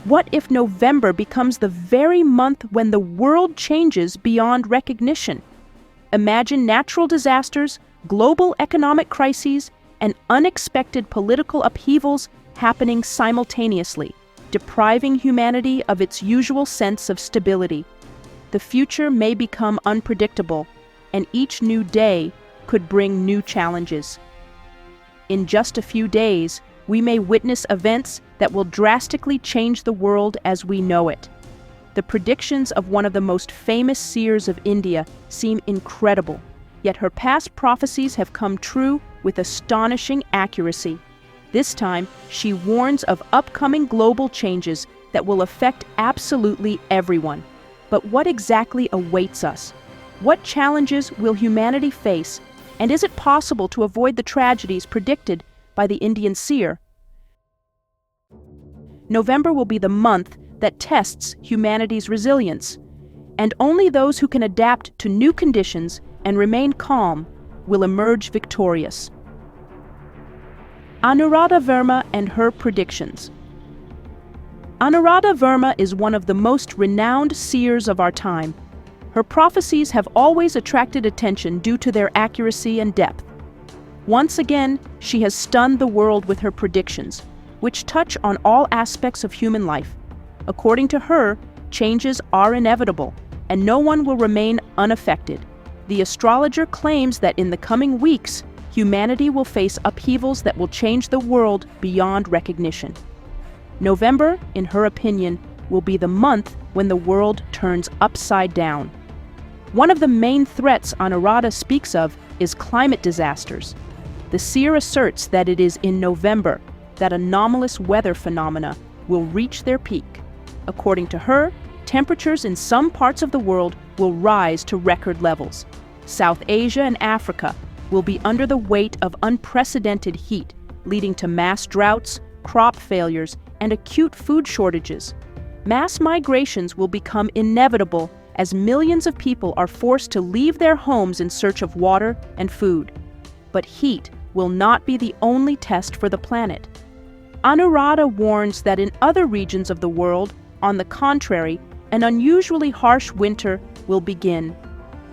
What if November becomes the very month when the world changes beyond recognition? Imagine natural disasters, global economic crises, and unexpected political upheavals happening simultaneously, depriving humanity of its usual sense of stability. The future may become unpredictable, and each new day could bring new challenges. In just a few days, we may witness events that will drastically change the world as we know it. The predictions of one of the most famous seers of India seem incredible, yet her past prophecies have come true with astonishing accuracy. This time, she warns of upcoming global changes that will affect absolutely everyone. But what exactly awaits us? What challenges will humanity face? And is it possible to avoid the tragedies predicted by the Indian seer? November will be the month that tests humanity's resilience, and only those who can adapt to new conditions and remain calm will emerge victorious. ANURADHA VERMA and her predictions. ANURADHA VERMA is one of the most renowned seers of our time. Her prophecies have always attracted attention due to their accuracy and depth. Once again, she has stunned the world with her predictions, which touch on all aspects of human life. According to her, changes are inevitable, and no one will remain unaffected. The astrologer claims that in the coming weeks, humanity will face upheavals that will change the world beyond recognition. November, in her opinion, will be the month when the world turns upside down. One of the main threats ANURADHA speaks of is climate disasters. The seer asserts that it is in November that anomalous weather phenomena will reach their peak. According to her, temperatures in some parts of the world will rise to record levels. South Asia and Africa will be under the weight of unprecedented heat, leading to mass droughts, crop failures, and acute food shortages. Mass migrations will become inevitable as millions of people are forced to leave their homes in search of water and food. But heat will not be the only test for the planet. ANURADHA warns that in other regions of the world, on the contrary, an unusually harsh winter will begin.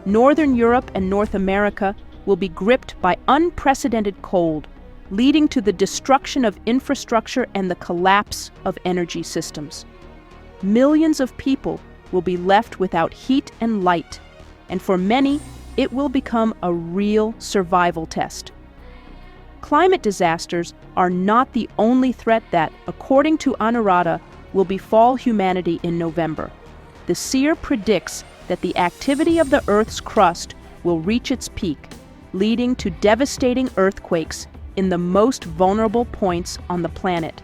Northern Europe and North America will be gripped by unprecedented cold, leading to the destruction of infrastructure and the collapse of energy systems. Millions of people will be left without heat and light, and for many, it will become a real survival test. Climate disasters are not the only threat that, according to ANURADHA, will befall humanity in November. The seer predicts that the activity of the Earth's crust will reach its peak, leading to devastating earthquakes in the most vulnerable points on the planet.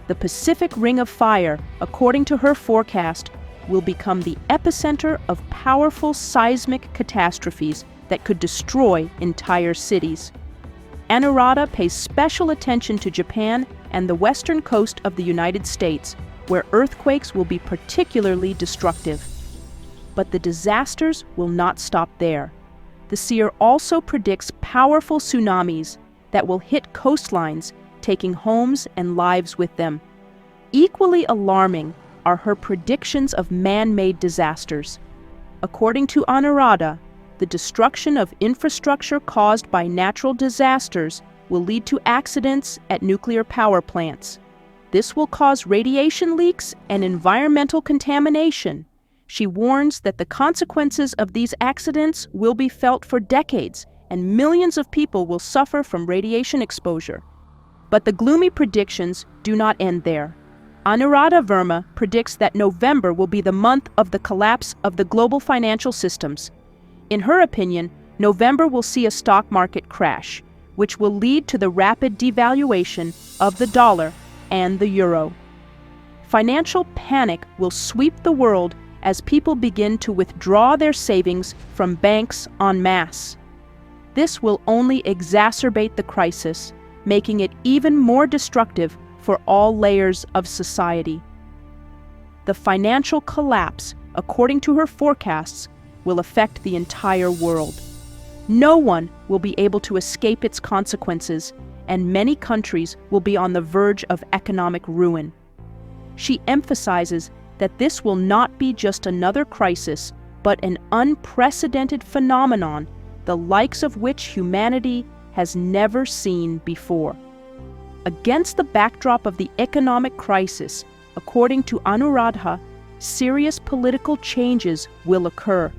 The Pacific Ring of Fire, according to her forecast, will become the epicenter of powerful seismic catastrophes that could destroy entire cities. ANURADHA pays special attention to Japan and the western coast of the United States, where earthquakes will be particularly destructive. But the disasters will not stop there. The seer also predicts powerful tsunamis that will hit coastlines, taking homes and lives with them. Equally alarming are her predictions of man-made disasters. According to ANURADHA, the destruction of infrastructure caused by natural disasters will lead to accidents at nuclear power plants. This will cause radiation leaks and environmental contamination. She warns that the consequences of these accidents will be felt for decades, and millions of people will suffer from radiation exposure. But the gloomy predictions do not end there. ANURADHA VERMA predicts that November will be the month of the collapse of the global financial systems. In her opinion, November will see a stock market crash, which will lead to the rapid devaluation of the dollar and the euro. Financial panic will sweep the world as people begin to withdraw their savings from banks en masse. This will only exacerbate the crisis, making it even more destructive for all layers of society. The financial collapse, according to her forecasts, will affect the entire world. No one will be able to escape its consequences, and many countries will be on the verge of economic ruin. She emphasizes that this will not be just another crisis, but an unprecedented phenomenon, the likes of which humanity has never seen before. Against the backdrop of the economic crisis, according to ANURADHA, serious political changes will occur.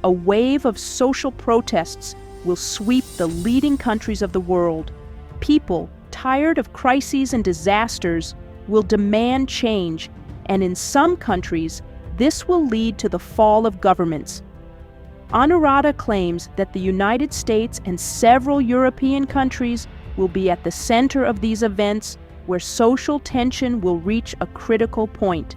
A wave of social protests will sweep the leading countries of the world. People, tired of crises and disasters, will demand change, and in some countries, this will lead to the fall of governments. ANURADHA claims that the United States and several European countries will be at the center of these events, where social tension will reach a critical point.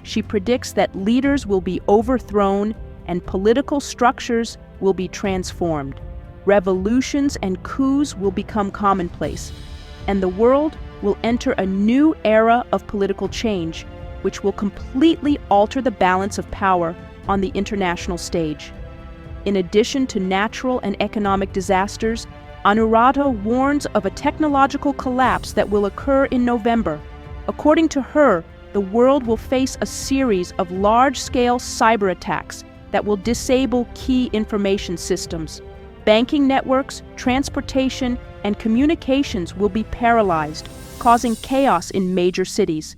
She predicts that leaders will be overthrown and political structures will be transformed. Revolutions and coups will become commonplace, and the world will enter a new era of political change, which will completely alter the balance of power on the international stage. In addition to natural and economic disasters, ANURADHA warns of a technological collapse that will occur in November. According to her, the world will face a series of large-scale cyber attacks that will disable key information systems. Banking networks, transportation, and communications will be paralyzed, causing chaos in major cities.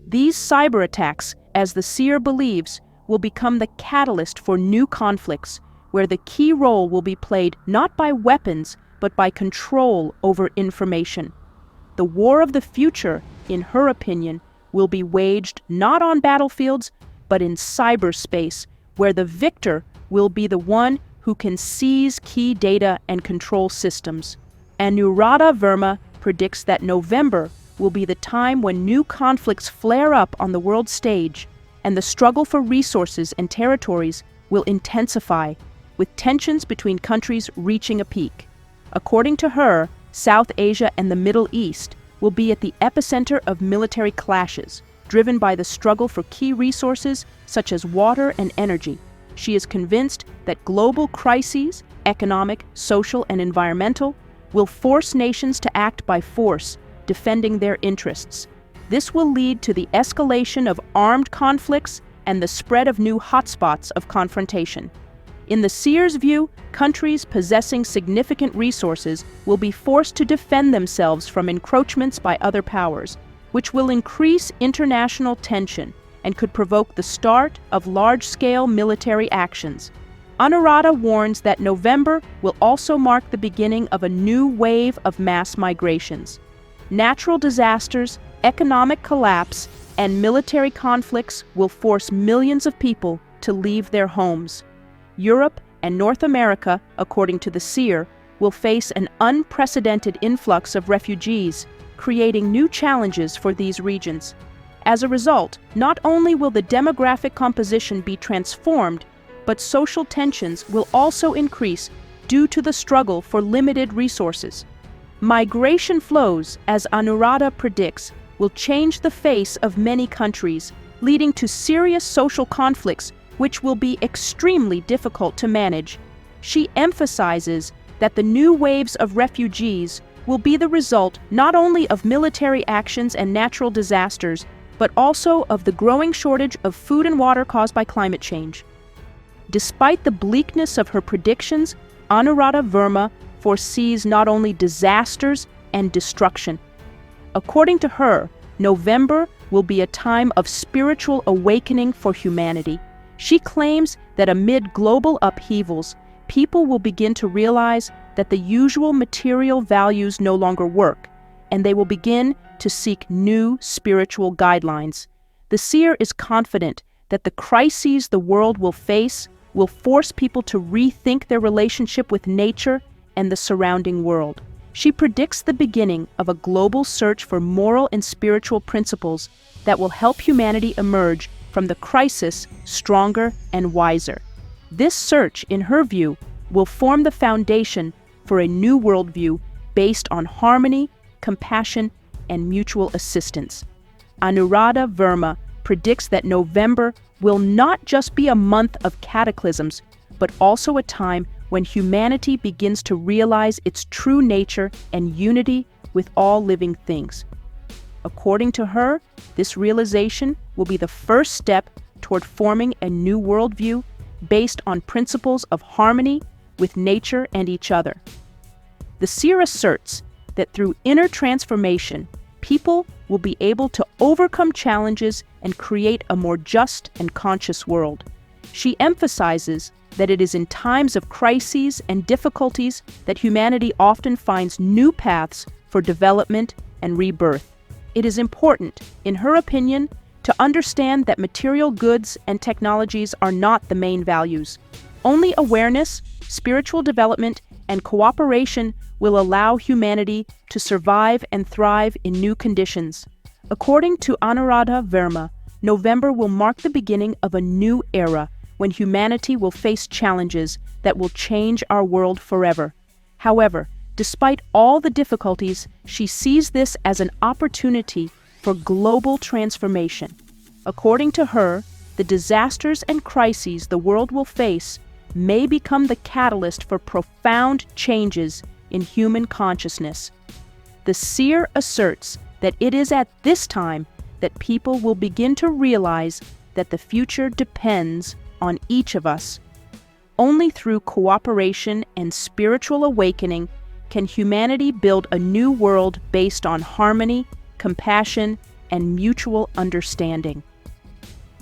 These cyber attacks, as the seer believes, will become the catalyst for new conflicts, where the key role will be played not by weapons, but by control over information. The war of the future, in her opinion, will be waged not on battlefields, but in cyberspace, where the victor will be the one who can seize key data and control systems. ANURADHA VERMA predicts that November will be the time when new conflicts flare up on the world stage, and the struggle for resources and territories will intensify, with tensions between countries reaching a peak. According to her, South Asia and the Middle East will be at the epicenter of military clashes, driven by the struggle for key resources such as water and energy. She is convinced that global crises, economic, social, and environmental, will force nations to act by force, defending their interests. This will lead to the escalation of armed conflicts and the spread of new hotspots of confrontation. In the seer's view, countries possessing significant resources will be forced to defend themselves from encroachments by other powers, which will increase international tension and could provoke the start of large-scale military actions. ANURADHA warns that November will also mark the beginning of a new wave of mass migrations. Natural disasters, economic collapse, and military conflicts will force millions of people to leave their homes. Europe and North America, according to the seer, will face an unprecedented influx of refugees, creating new challenges for these regions. As a result, not only will the demographic composition be transformed, but social tensions will also increase due to the struggle for limited resources. Migration flows, as ANURADHA predicts, will change the face of many countries, leading to serious social conflicts which will be extremely difficult to manage. She emphasizes that the new waves of refugees will be the result not only of military actions and natural disasters, but also of the growing shortage of food and water caused by climate change. Despite the bleakness of her predictions, ANURADHA VERMA foresees not only disasters and destruction. According to her, November will be a time of spiritual awakening for humanity. She claims that amid global upheavals, people will begin to realize that the usual material values no longer work, and they will begin to seek new spiritual guidelines. The seer is confident that the crises the world will face will force people to rethink their relationship with nature and the surrounding world. She predicts the beginning of a global search for moral and spiritual principles that will help humanity emerge from the crisis stronger and wiser. This search, in her view, will form the foundation for a new worldview based on harmony, compassion, and mutual assistance. ANURADHA VERMA predicts that November will not just be a month of cataclysms, but also a time when humanity begins to realize its true nature and unity with all living things. According to her, this realization will be the first step toward forming a new worldview based on principles of harmony with nature and each other. The seer asserts that through inner transformation, people will be able to overcome challenges and create a more just and conscious world. She emphasizes that it is in times of crises and difficulties that humanity often finds new paths for development and rebirth. It is important, in her opinion, to understand that material goods and technologies are not the main values. Only awareness, spiritual development, and cooperation will allow humanity to survive and thrive in new conditions. According to ANURADHA VERMA, November will mark the beginning of a new era when humanity will face challenges that will change our world forever. However, despite all the difficulties, she sees this as an opportunity for global transformation. According to her, the disasters and crises the world will face may become the catalyst for profound changes in human consciousness. The seer asserts that it is at this time that people will begin to realize that the future depends on each of us. Only through cooperation and spiritual awakening can humanity build a new world based on harmony, compassion, and mutual understanding.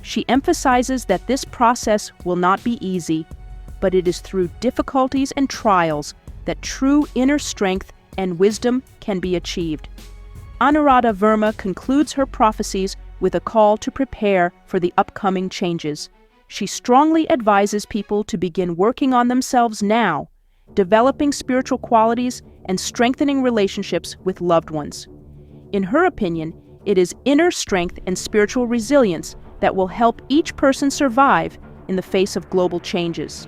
She emphasizes that this process will not be easy, but it is through difficulties and trials that true inner strength and wisdom can be achieved. ANURADHA VERMA concludes her prophecies with a call to prepare for the upcoming changes. She strongly advises people to begin working on themselves now, developing spiritual qualities and strengthening relationships with loved ones. In her opinion, it is inner strength and spiritual resilience that will help each person survive in the face of global changes.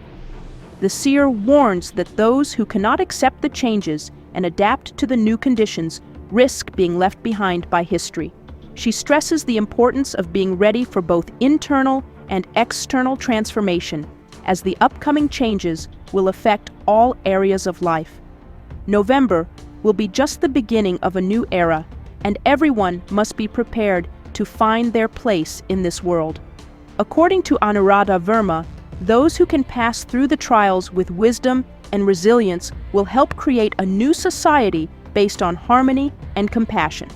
The seer warns that those who cannot accept the changes and adapt to the new conditions risk being left behind by history. She stresses the importance of being ready for both internal and external transformation, as the upcoming changes will affect all areas of life. November will be just the beginning of a new era, and everyone must be prepared to find their place in this world. According to ANURADHA VERMA, those who can pass through the trials with wisdom and resilience will help create a new society based on harmony and compassion.